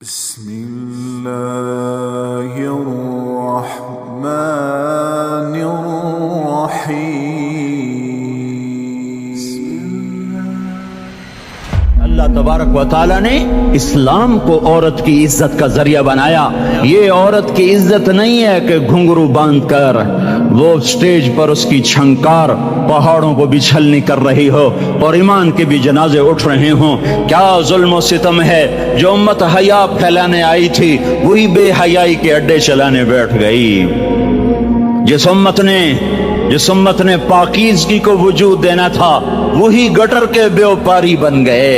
بسم الله الرحمن الرحيم اللہ تبارک و تعالیٰ نے اسلام کو عورت کی عزت کا ذریعہ بنایا. یہ عورت کی عزت نہیں ہے کہ گھنگرو باندھ کر وہ سٹیج پر اس کی چھنکار پہاڑوں کو بھی چھلنی کر رہی ہو اور ایمان کے بھی جنازے اٹھ رہے ہوں. کیا ظلم و ستم ہے. جو امت حیا پھیلانے آئی تھی وہی بے حیائی کے اڈے چلانے بیٹھ گئی. جس امت نے پاکیزگی کو وجود دینا تھا وہی گٹر کے بیوپاری بن گئے.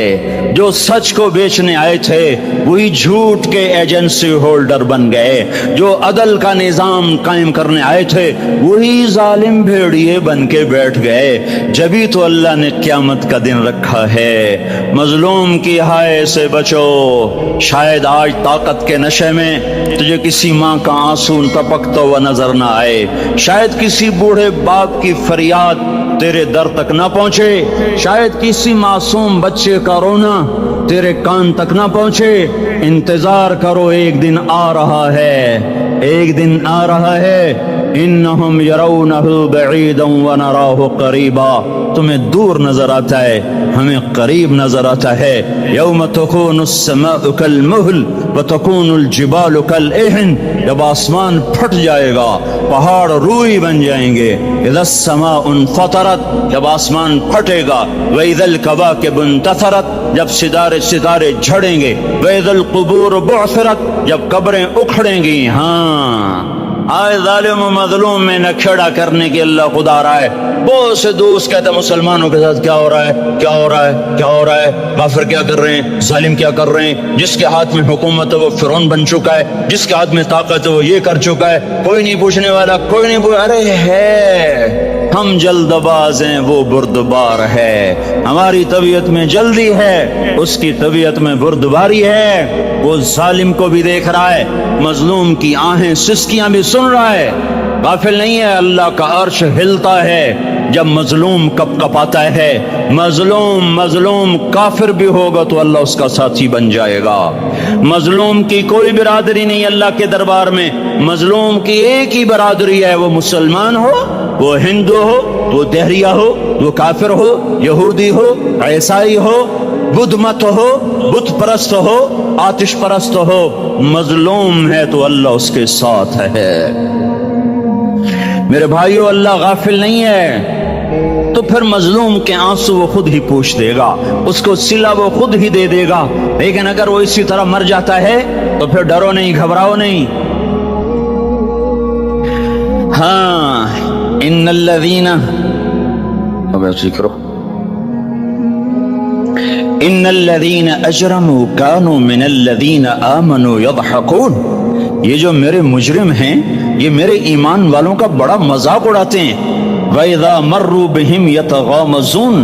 جو سچ کو بیچنے آئے تھے وہی جھوٹ کے ایجنسی ہولڈر بن گئے. جو عدل کا نظام قائم کرنے آئے تھے وہی ظالم بھیڑیے بن کے بیٹھ گئے. جبھی تو اللہ نے قیامت کا دن رکھا ہے. مظلوم کی ہائے سے بچو. شاید آج طاقت کے نشے میں تجھے کسی ماں کا آنسو ٹپکتا ہوا نظر نہ آئے. شاید کسی بوڑھے باپ کی فریاد تیرے در تک نہ پہنچے. شاید کسی معصوم بچے کا رونا تیرے کان تک نہ پہنچے. انتظار کرو، ایک دن آ رہا ہے، ایک دن آ رہا ہے. انہم یرونہ بعیدا ونراہ قریبا. تمہیں دور نظر آتا ہے، ہمیں قریب نظر آتا ہے. یوم تکون السماء کالمہل وتکون الجبال کالعہن. جب آسمان پھٹ جائے گا پہاڑ روئی بن جائیں گے. اذا السماء انفطرت. جب آسمان پھٹے گا. واذا الکواکب انتثرت. جب ستارے جھڑیں گے. واذا القبور بعثرت. جب قبریں اکھڑیں گی. ہاں آئے ظالم و مظلوم میں نہ کھڑا کرنے کی اللہ خدا رہا ہے. بہت سے دوست کہتے ہیں مسلمانوں کے ساتھ کیا ہو رہا ہے، کیا ہو رہا ہے، کیا ہو رہا ہے. کافر کیا کر رہے ہیں، ظالم کیا کر رہے ہیں. جس کے ہاتھ میں حکومت ہے وہ فرعون بن چکا ہے، جس کے ہاتھ میں طاقت ہے وہ یہ کر چکا ہے. کوئی نہیں پوچھنے والا، کوئی نہیں ارے ہے ہم جلد باز ہیں، وہ بردبار ہے. ہماری طبیعت میں جلدی ہے، اس کی طبیعت میں بردباری ہے. وہ ظالم کو بھی دیکھ رہا ہے، مظلوم کی آہیں سسکیاں بھی سن رہا ہے. غافل نہیں ہے. اللہ کا عرش ہلتا ہے جب مظلوم کپ کپاتا ہے. مظلوم کافر بھی ہوگا تو اللہ اس کا ساتھی بن جائے گا. مظلوم کی کوئی برادری نہیں اللہ کے دربار میں. مظلوم کی ایک ہی برادری ہے، وہ مسلمان ہو، وہ ہندو ہو، وہ دہریہ ہو، وہ کافر ہو، یہودی ہو، عیسائی ہو، بدھ مت ہو، بت پرست ہو، آتش پرست ہو. مظلوم ہے تو اللہ اس کے ساتھ ہے. میرے بھائیو، اللہ غافل نہیں ہے. تو پھر مظلوم کے آنسو وہ خود ہی پوچھ دے گا، اس کو صلہ وہ خود ہی دے دے گا. لیکن اگر وہ اسی طرح مر جاتا ہے تو پھر ڈرو نہیں، گھبراؤ نہیں. ہاں ان الذین اجرموا كانوا من الذین آمنوا يضحكون. یہ جو میرے مجرم ہیں یہ میرے ایمان والوں کا بڑا مذاق اڑاتے ہیں. وَإِذَا مَرُّوا بِهِمْ يَتَغَامَزُونَ.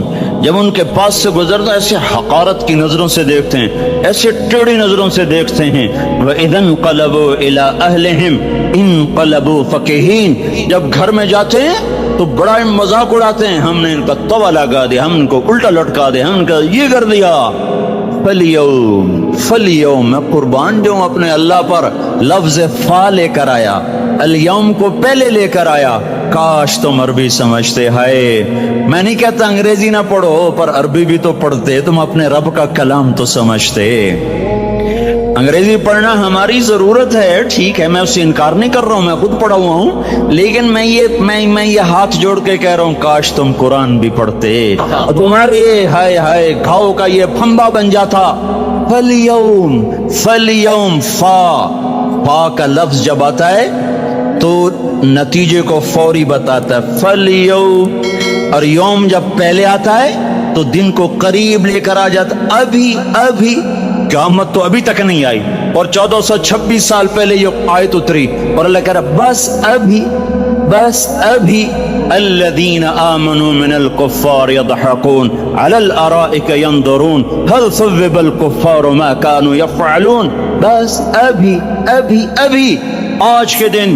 جب ان کے پاس سے گزرتا ایسے حقارت کی نظروں سے دیکھتے ہیں، ایسے ٹیڑھی نظروں سے دیکھتے ہیں. وَإِذَا انْقَلَبُوا إِلَىٰ أَهْلِهِمْ انْقَلَبُوا فَكِهِينَ. جب گھر میں جاتے ہیں تو بڑا مذاق اڑاتے ہیں، ہم نے ان کا توا لگا دیا، ہم ان کو الٹا لٹکا دیا، ہم ان کا یہ کر دیا. فَالْيَوْمَ میں قربان جاؤں اپنے اللہ پر. لفظ فا لے کر آیا، الیوم کو پہلے لے کر آیا. کاش تم عربی سمجھتے. ہائے میں نہیں کہتا انگریزی نہ پڑھو، پر عربی بھی تو پڑھتے، تم اپنے رب کا کلام تو سمجھتے. انگریزی پڑھنا ہماری ضرورت ہے، ٹھیک ہے، میں اسے انکار نہیں کر رہا ہوں، میں خود پڑھا ہوا ہوں. لیکن میں یہ ہاتھ جوڑ کے کہہ رہا ہوں کاش تم قرآن بھی پڑھتے. تمہارے ہائے ہائے گھاؤ کا یہ پھمبا بن جاتا. فَالْيَوْمَ فا کا لفظ جب آتا ہے تو نتیجے کو فوری بتاتا ہے. فَالْيَوْمَ اور یوم جب پہلے آتا ہے تو دن کو قریب لے کر آ جاتا. ابھی قیامت تو ابھی تک نہیں آئی، اور 1426 سال پہلے یہ آیت اتری، اور اللہ کہہ رہا بس ابھی الذین آمنوا من الکفار یضحکون علی الارائک ینظرون هل ثوب الکفار ما كانوا یفعلون. بس ابھی آج کے دن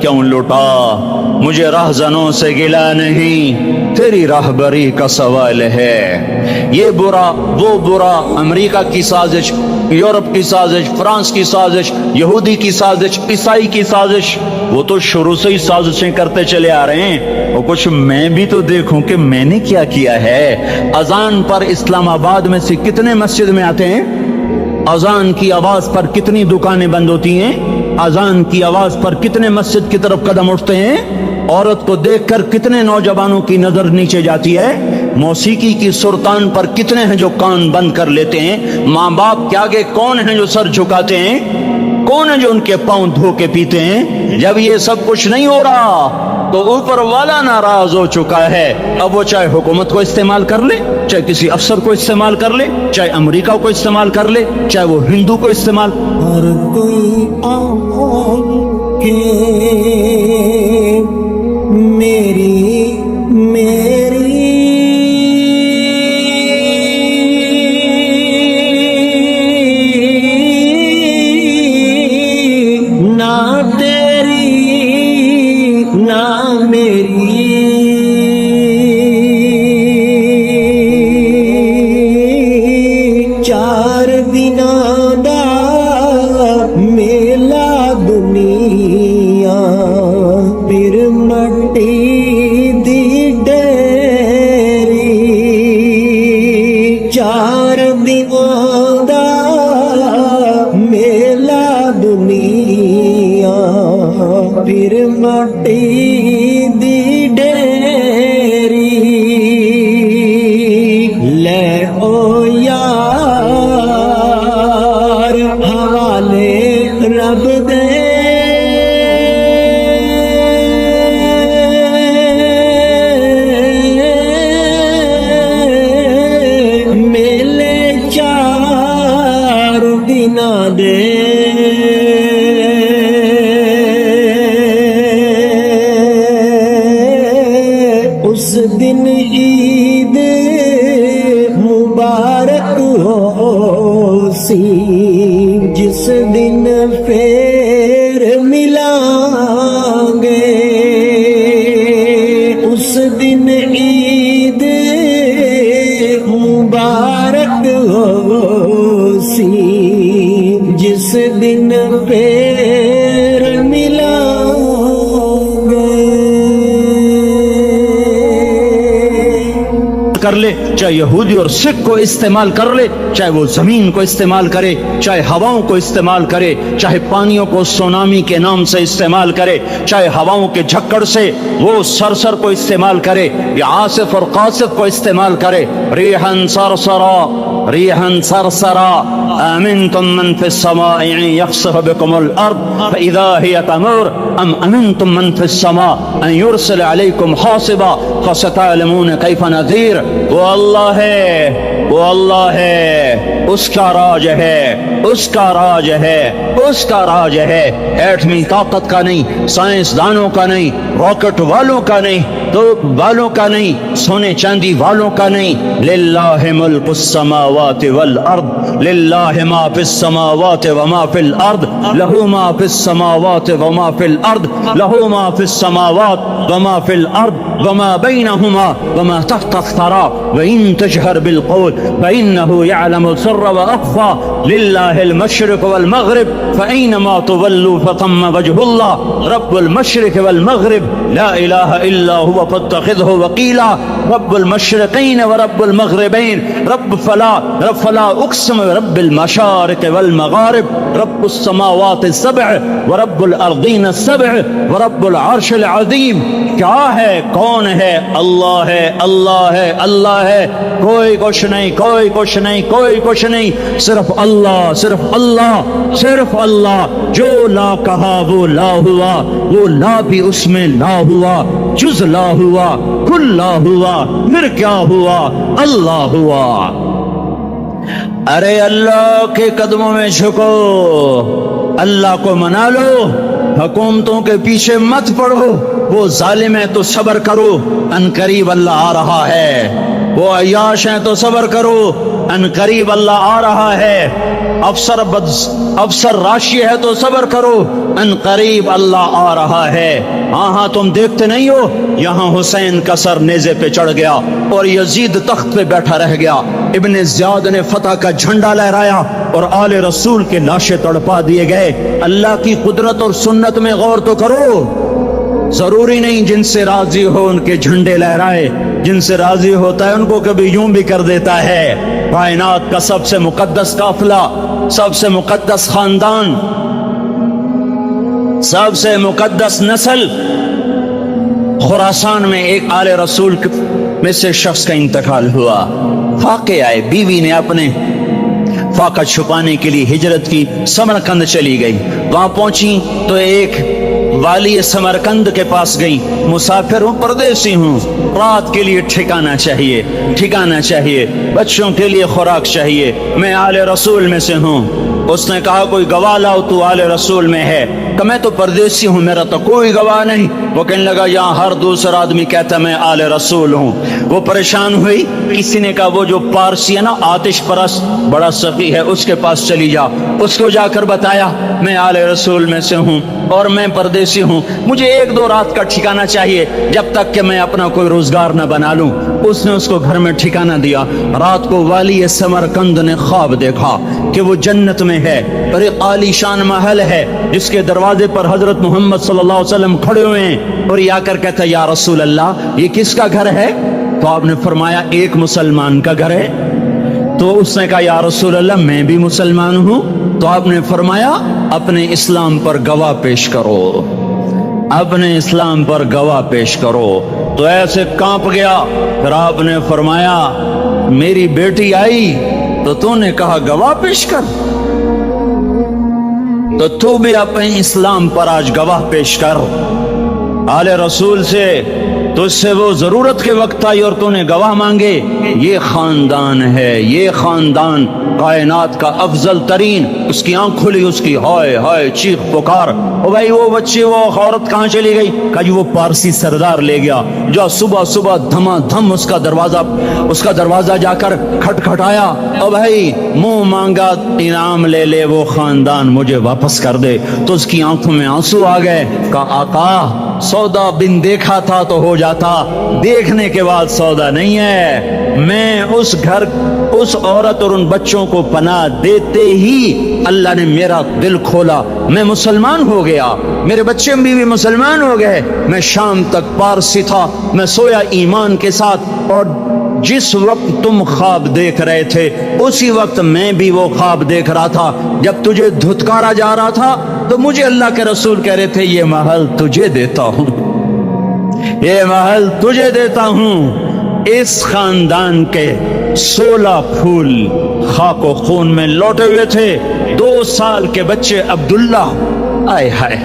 کیوں لٹا، مجھے رہزنوں سے گلا نہیں، تیری راہبری کا سوال ہے۔ یہ برا وہ برا، امریکہ کی سازش، یورپ کی سازش، فرانس کی سازش، یہودی کی سازش، عیسائی کی سازش، وہ تو شروع سے ہی سازشیں کرتے چلے آ رہے ہیں۔ اور کچھ میں بھی تو دیکھوں کہ میں نے کیا کیا ہے۔ اذان پر اسلام آباد میں سے کتنے مسجد میں آتے ہیں؟ اذان کی آواز پر کتنی دکانیں بند ہوتی ہیں؟ اذان کی آواز پر کتنے مسجد کی طرف قدم اٹھتے ہیں؟ عورت کو دیکھ کر کتنے نوجوانوں کی نظر نیچے جاتی ہے؟ موسیقی کی سرتان پر کتنے ہیں جو کان بند کر لیتے ہیں؟ ماں باپ کے آگے کون ہیں جو سر جھکاتے ہیں؟ کون ہے جو ان کے پاؤں دھو کے پیتے ہیں؟ جب یہ سب کچھ نہیں ہو رہا تو اوپر والا ناراض ہو چکا ہے۔ اب وہ چاہے حکومت کو استعمال کر لے، چاہے کسی افسر کو استعمال کر لے، چاہے امریکہ کو استعمال کر لے، چاہے وہ ہندو کو استعمال، ہر کوئی آن کے میری نہ تیری نہ میری، چار دناں دا میلا دنیا، پھر مٹی دی ڈیری، چار دناں دا میلا دنیا، پھر مٹی دی ڈیری، لے او یار حوالے رب دے، میلے چار دناں دے، اس دن عید مبارک ہو سی، جس دن پھر ملیں گے، اس دن عید مبارک ہو سی، جس دن پھر ملیں گے۔ کر لے، چاہے یہودی اور سکھ کو استعمال کر لے، چاہے وہ زمین کو استعمال کرے، چاہے ہواؤں کو استعمال کرے، چاہے پانیوں کو سونامی کے نام سے استعمال کرے، چاہے ہواؤں کے جھکڑ سے وہ سرسر کو استعمال کرے یا عاصف اور قاصف کو استعمال کرے، ریحن سرسرا ریحن سرسرا آمنتم من في السماء ان يخسف بكم الارض فاذا هي تمور ام امنتم من في السماء ان يرسل عليكم حاصبا فستعلمون كيف نذير۔ وہ اللہ ہے، وہ اللہ ہے، اس کا راج ہے، اس کا راج ہے، اس کا راج ہے، ایٹمی طاقت کا نہیں، سائنسدانوں کا نہیں، راکٹ والوں کا نہیں، توپ والوں کا نہیں، سونے چاندی والوں کا نہیں۔ للہ ملک السماوات والارض، للہ ما فی السماوات وما فی الارض، لہ ما فی السماوات وما فی الارض، لہ ما فی السماوات وما فی الارض وما بینہما وما تحت الثرى وإن تجهر بالقول فإنه يعلم السر وأخفى لله المشرق والمغرب فأينما تولوا فثم وجه الله رب المشرق والمغرب لا إله إلا هو فاتخذه وكيلا رب المشرقين ورب المغربين رب فلا أقسم برب المشارق والمغارب رب السماوات السبع ورب الأرضين السبع ورب العرش العظيم۔ کیا ہے، کون ہے؟ اللہ ہے، اللہ ہے، اللہ ہے، کوئی کچھ نہیں، کوئی کچھ نہیں، کوئی کچھ نہیں، صرف اللہ، صرف اللہ، صرف اللہ۔ جو لا کہا وہ لا ہوا، وہ لا بھی اس میں لا ہوا، جز لا ہوا، کل لا ہوا، پھر کیا ہوا؟ اللہ ہوا۔ ارے اللہ کے قدموں میں جھکو، اللہ کو منا لو، حکومتوں کے پیچھے مت پڑو، وہ ظالم ہے تو صبر کرو، ان قریب اللہ آ رہا ہے۔ وہ عیاش ہیں تو صبر کرو، ان قریب اللہ آ رہا ہے۔ افسر راشی ہے تو صبر کرو، ان قریب اللہ آ رہا ہے۔ ہاں تم دیکھتے نہیں ہو، یہاں حسین کا سر نیزے پہ چڑھ گیا اور یزید تخت پہ بیٹھا رہ گیا، ابن زیاد نے فتح کا جھنڈا لہرایا اور آل رسول کے لاشیں تڑپا دیے گئے۔ اللہ کی قدرت اور سنت میں غور تو کرو، ضروری نہیں جن سے راضی ہو ان کے جھنڈے لہرائے، جن سے راضی ہوتا ہے ان کو کبھی یوں بھی کر دیتا ہے۔ کائنات کا سب سے مقدس قافلہ، سب سے مقدس خاندان، سب سے مقدس نسل، خراسان میں ایک آل رسول میں سے شخص کا انتقال ہوا۔ فاقے آئے، بیوی نے اپنے فاقہ چھپانے کے لیے ہجرت کی، سمرقند چلی گئی۔ وہاں پہنچی تو ایک والی سمرقند کے پاس گئی، مسافر ہوں، پردیسی ہوں، رات کے لیے ٹھکانہ چاہیے، ٹھکانہ چاہیے، بچوں کے لیے خوراک چاہیے، میں آل رسول میں سے ہوں۔ اس نے کہا کوئی گواہ لاؤ تو آل رسول میں ہے، کہ میں تو پردیسی ہوں، میرا تو کوئی گواہ نہیں۔ وہ کہنے لگا یہاں ہر دوسرا آدمی کہتا میں آل رسول ہوں۔ وہ پریشان ہوئی، کسی نے کہا وہ جو پارسی ہے نا آتش پرست بڑا سخی ہے، اس کے پاس چلی جا۔ اس کو جا کر بتایا میں آل رسول میں سے ہوں اور میں پردیسی ہوں، مجھے 1-2 رات کا ٹھکانہ چاہیے جب تک کہ میں اپنا کوئی روزگار نہ بنا لوں۔ اس نے اس کو گھر میں ٹھکانہ دیا۔ رات کو والی سمرقند نے خواب دیکھا کہ وہ جنت میں ہے اور ایک عالی شان محل ہے جس کے دروازے پر حضرت محمد صلی اللہ علیہ وسلم کھڑے ہوئے ہیں، اور یہ آ کر کہتا ہے یا رسول اللہ یہ کس کا گھر ہے؟ تو آپ نے فرمایا ایک مسلمان کا گھر ہے۔ تو اس نے کہا یا رسول اللہ میں بھی مسلمان ہوں۔ تو آپ نے فرمایا اپنے اسلام پر گواہ پیش کرو، اپنے اسلام پر گواہ پیش کرو۔ تو ایسے کانپ گیا۔ پھر آپ نے فرمایا میری بیٹی آئی تو تو نے کہا گواہ پیش کر، تو تو بھی اپنے اسلام پر آج گواہ پیش کر۔ آل رسول سے تو اس سے وہ ضرورت کے وقت آئی اور تو نے گواہ مانگے۔ یہ خاندان ہے، یہ خاندان کائنات کا افضل ترین۔ اس کی آنکھ کھلی، اس کی ہائے ہائے چیخ پکار، او بھائی وہ بچے وہ عورت کہاں چلی گئی؟ کہا جی وہ پارسی سردار لے گیا۔ جو صبح صبح دھما دھم اس کا دروازہ جا کر کھٹکھٹایا، او بھائی منہ مانگا انعام لے لے، وہ خاندان مجھے واپس کر دے۔ تو اس کی آنکھوں میں آنسو آ گئے۔ کہا آقا سودا بن دیکھا تھا تو ہو جاتا، دیکھنے کے بعد سودا نہیں ہے۔ میں اس گھر اس عورت اور ان بچوں کو پناہ دیتے ہی اللہ نے میرا دل کھولا، میں مسلمان ہو گیا، میرے بچے بھی مسلمان ہو گئے۔ میں شام تک پارسی تھا، میں سویا ایمان کے ساتھ، اور جس وقت تم خواب دیکھ رہے تھے اسی وقت میں بھی وہ خواب دیکھ رہا تھا۔ جب تجھے دھتکارا جا رہا تھا تو مجھے اللہ کے رسول کہہ رہے تھے یہ محل تجھے دیتا ہوں، یہ محل تجھے دیتا ہوں۔ اس خاندان کے 16 پھول خاک و خون میں لوٹے ہوئے تھے۔ 2 سال کے بچے عبداللہ، آئے ہائے،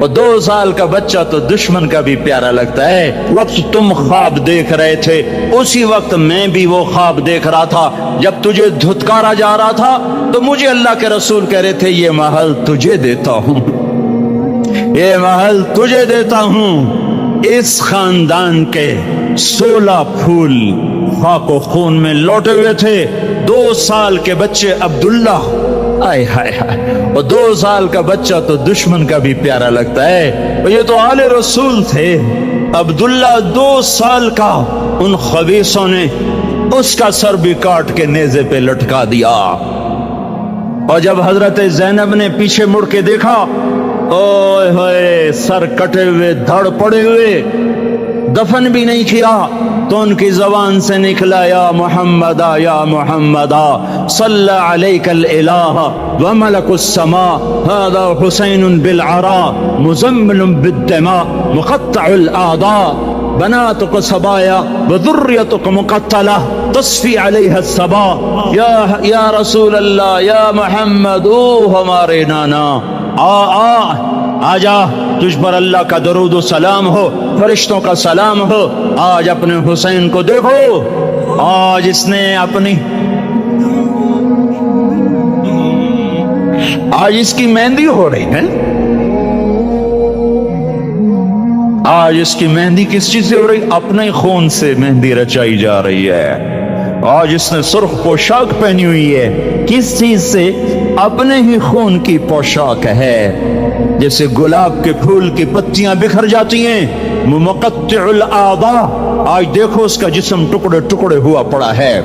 اور 2 سال کا بچہ تو دشمن کا بھی پیارا لگتا ہے۔ وقت تم خواب دیکھ رہے تھے اسی وقت میں بھی وہ خواب دیکھ رہا تھا۔ جب تجھے دھتکارا جا رہا تھا تو مجھے اللہ کے رسول کہہ رہے تھے یہ محل تجھے دیتا ہوں، یہ محل تجھے دیتا ہوں۔ اس خاندان کے 16 پھول خاک و خون میں لوٹے ہوئے تھے۔ 2 سال کے بچے عبداللہ، آئے ہائے ہائے، اور 2 سال کا بچہ تو دشمن کا بھی پیارا لگتا ہے۔ اور یہ تو آل رسول تھے۔ عبداللہ 2 سال کا، ان خبیثوں نے اس کا سر بھی کاٹ کے نیزے پہ لٹکا دیا۔ اور جب حضرت زینب نے پیچھے مڑ کے دیکھا، اوئے ہوئے سر کٹے ہوئے، دھڑ پڑے ہوئے، دفن بھی نہیں کیا، تو ان کی زبان سے نکلا یا محمد یا محمد صلی علیک الالہ وملک السماء هذا حسین بالعراء مزمل بالدماء مقطع الاعضاء بناتك صبايا وذريتك مقتلة تصفي عليها الصبا یا رسول اللہ یا محمد، او ہمارے نانا، آ جا، تجھ پر اللہ کا درود و سلام ہو، فرشتوں کا سلام ہو۔ آج اپنے حسین کو دیکھو، آج اس نے آج اس کی مہندی ہو رہی ہے، آج اس کی مہندی کس چیز سے ہو رہی؟ اپنے خون سے مہندی رچائی جا رہی ہے۔ آج اس نے سرخ پوشاک پہنی ہوئی ہے، کس چیز سے؟ اپنے ہی خون کی پوشاک ہے۔ جیسے گلاب کے پھول کی پتیاں بکھر جاتی ہیں، مقطع الاعضاء، آج دیکھو اس کا جسم ٹکڑے ٹکڑے ہوا پڑا ہے۔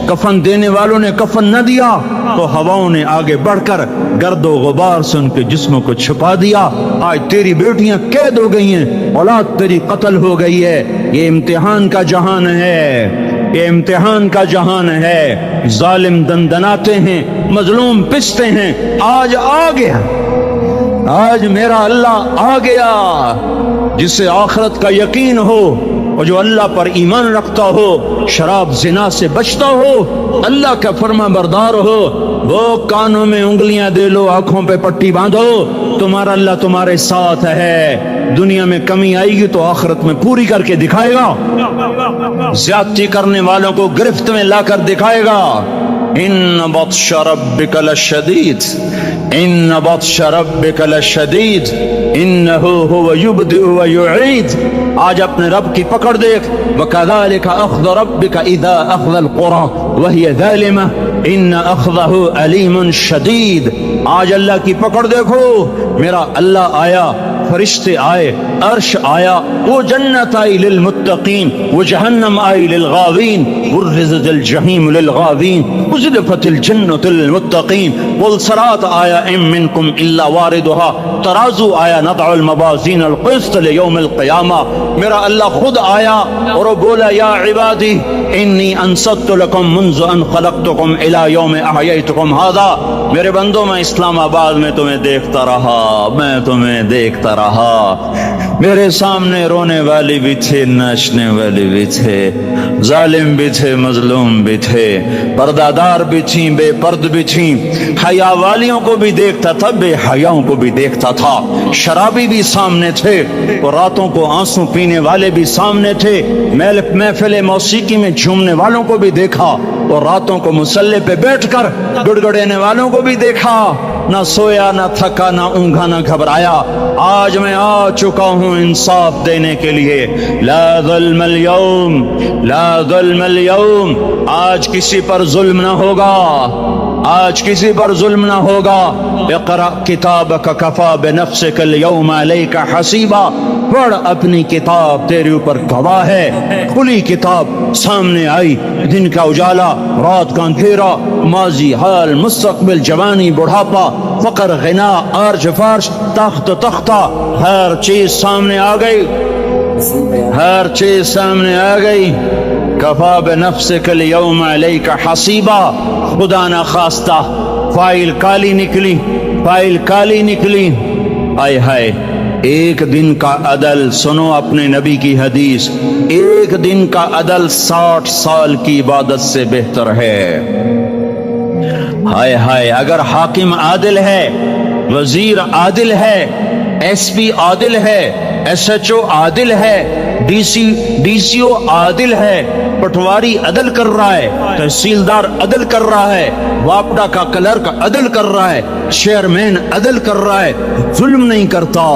کفن دینے والوں نے کفن نہ دیا تو ہواؤں نے آگے بڑھ کر گرد و غبار سے ان کے جسموں کو چھپا دیا۔ آج تیری بیٹیاں قید ہو گئی ہیں، اولاد تیری قتل ہو گئی ہے۔ یہ امتحان کا جہان ہے، یہ امتحان کا جہان ہے۔ ظالم دندناتے ہیں، مظلوم پستے ہیں۔ آج آ گیا، آج میرا اللہ آ گیا۔ جسے آخرت کا یقین ہو اور جو اللہ پر ایمان رکھتا ہو، شراب زنا سے بچتا ہو، اللہ کا فرما بردار ہو، وہ کانوں میں انگلیاں دے لو، آنکھوں پہ پٹی باندھو، تمہارا اللہ تمہارے ساتھ ہے۔ دنیا میں کمی آئے گی تو آخرت میں پوری کر کے دکھائے گا۔ زیادتی کرنے والوں کو گرفت میں لا کر دکھائے گا۔ ان بطش ربک لشدید، ان بطش ربک لشدید انہ هو یبدئ ویعید۔ آج اپنے رب کی پکڑ دیکھ، وکذالک اخذ ربک اذا اخذ القرى وہی ظالمہ ان اخذہ علیم شدید۔ آج اللہ کی پکڑ دیکھو، میرا اللہ آیا، فرشتے آئے، عرش آیا، وہ جنت آئی للمتقین، وہ جہنم آئی للغاوین، برزت الجحیم للغاوین، وزلفت الجنت للمتقین، والصراط آیا ام منکم الا واردها، ترازو آیا نضع الموازین القسط لیوم القیامہ۔ میرا اللہ خود آیا اور وہ بولا یا عبادی انی انصت لکم منذ ان خلقتکم الى یوم احییتکم ھذا۔ میرے بندوں، میں اسلام آباد میں تمہیں دیکھتا رہا، میں تمہیں دیکھتا رہا۔ میرے سامنے رونے والی بھی تھے، ناچنے والی بھی تھے، ظالم بھی تھے، مظلوم بھی تھے، پردہ دار بھی تھیں، بے پرد بھی تھیں، حیا والیوں کو بھی دیکھتا تھا، بے حیاؤں کو بھی دیکھتا تھا، شرابی بھی سامنے تھے اور راتوں کو آنسو پینے والے بھی سامنے تھے، محفل موسیقی میں جھومنے والوں کو بھی دیکھا اور راتوں کو مصلی پہ بیٹھ کر گڑگڑانے والوں کو بھی دیکھا۔ نہ سویا، نہ تھکا، نہ اونگا، نہ گھبرایا۔ آج میں آ چکا ہوں انصاف دینے کے لیے۔ لا ظلم اليوم، لا ظلم اليوم، آج کسی پر ظلم نہ ہوگا، آج کسی پر ظلم نہ ہوگا۔ اقرأ کتابک کفی بنفسک اليوم علیک حسیبا، پڑھ اپنی کتاب، تیرے اوپر گواہ ہے۔ کھلی کتاب سامنے آئی، دن کا اجالا، رات کا اندھیرا، ماضی، حال، مستقبل، جوانی، بڑھاپا، فقر، غنا، عرش، فرش، تخت، تختہ، ہر چیز سامنے آ گئی، ہر چیز سامنے آ گئی۔ کفا بنفسک اليوم علیک حسیبا، خدا نہ خواستہ فائل کالی نکلی، فائل کالی نکلی۔ آئے ہائے، ایک دن کا عدل، سنو اپنے نبی کی حدیث، ایک دن کا عدل 60 سال کی عبادت سے بہتر ہے۔ ہائے ہائے، اگر حاکم عادل ہے، وزیر عادل ہے، ایس پی عادل ہے، ایس ایچ او عادل ہے، ڈی سی او عادل ہے، پٹواری عدل کر رہا ہے، تحصیلدار عدل کر رہا ہے، واپڈا کا کلرک عدل کر رہا ہے، چیئرمین عدل کر رہا ہے، ظلم نہیں کرتا،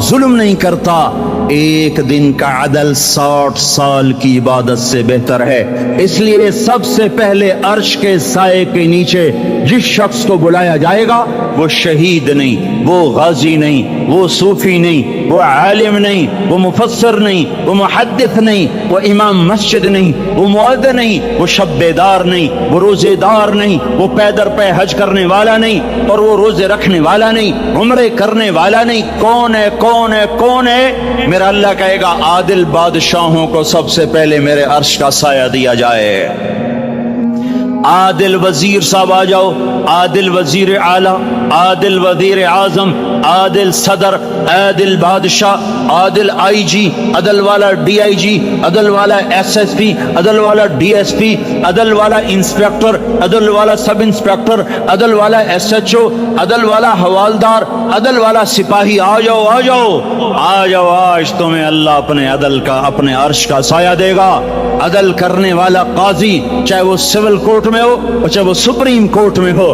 ظلم نہیں کرتا، ایک دن کا عدل 60 سال کی عبادت سے بہتر ہے۔ اس لیے سب سے پہلے عرش کے سائے کے نیچے جس شخص کو بلایا جائے گا وہ شہید نہیں، وہ غازی نہیں، وہ صوفی نہیں، وہ عالم نہیں، وہ مفسر نہیں، وہ محدث نہیں، وہ امام مسجد نہیں، وہ مؤذن نہیں، وہ شب بیدار نہیں، وہ روزے دار نہیں، وہ پیدر پہ حج کرنے والا نہیں، اور وہ روزے رکھنے والا نہیں، عمرے کرنے والا نہیں۔ کون ہے؟ کون ہے؟ کون ہے؟ میرا اللہ کہے گا عادل بادشاہوں کو سب سے پہلے میرے عرش کا سایہ دیا جائے۔ عادل وزیر صاحب آ جاؤ، عادل وزیر اعلیٰ، عادل وزیر اعظم، عادل صدر، عادل بادشاہ، عادل آئی جی، عدل والا ڈی آئی جی، عدل والا ایس ایس پی، عدل والا ڈی ایس پی، عدل والا انسپیکٹر، عدل والا سب انسپیکٹر، عدل والا ایس ایچ او، عدل والا حوالدار، عدل والا سپاہی، آ جاؤ آ جاؤ آ جاؤ، آج تمہیں اللہ اپنے عدل کا، اپنے عرش کا سایہ دے گا۔ عدل کرنے والا قاضی، چاہے وہ سول کورٹ میں ہو اور چاہے وہ سپریم کورٹ میں ہو،